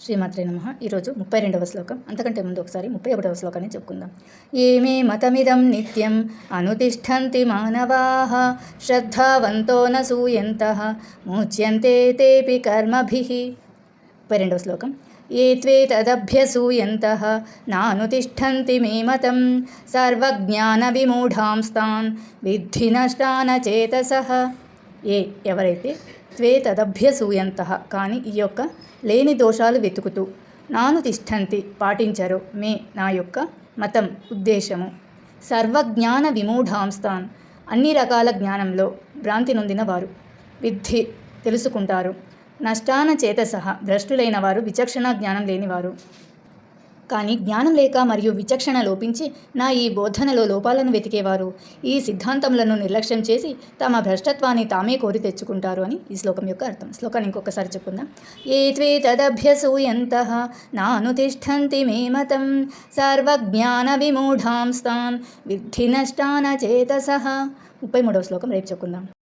శ్రీమాత్రే నమః. ఈరోజు 32వ శ్లోకం. అంతకంటే ముందు ఒకసారి 31వ శ్లోకాన్ని చెప్పుకుందాం. ఏమే మతమిదం నిత్యం అనుతిష్ఠంతి మానవాః శ్రద్ధావంతో న సూయంతః ముచ్యంతే తేపి కర్మభిః. 32వ శ్లోకం. ఏ త్వేతదభ్యసూయంతః నానుతిష్ఠంతి మే మతం సర్వజ్ఞాన విమూఢాంస్తాన్ విద్ధి నష్టాన చేతసః. ఎవరైతే త్వేతదభ్యసూయంతః కానీ ఈ యొక్క లేని దోషాలు వెతుకుతూ నాను తిష్టంతి పాటించరు మే నా యొక్క మతం ఉద్దేశము సర్వజ్ఞాన విమూఢాంస్తాన్ అన్ని రకాల జ్ఞానంలో భ్రాంతి నొందిన వారు విద్ధి తెలుసుకుంటారు నష్టాన చేతసహ భ్రష్టులైన వారు విచక్షణ జ్ఞానం లేనివారు. కానీ జ్ఞానం లేక మరియు విచక్షణ లోపించి నా ఈ బోధనలో లోపాలను వెతికేవారు ఈ సిద్ధాంతములను నిర్లక్ష్యం చేసి తమ భ్రష్టత్వాన్ని తామే కోరి తెచ్చుకుంటారు అని ఈ శ్లోకం యొక్క అర్థం. శ్లోకాన్ని ఇంకొకసారి చెప్పుకుందాం. ఏ త్వేతదభ్యసూయంతః నానుతిష్ఠంతి మే మతం సర్వజ్ఞాన విమూఢాంస్తాన్ విద్ధి నష్టాన చేతసః. 33వ శ్లోకం రేపు చెప్పుకుందాం.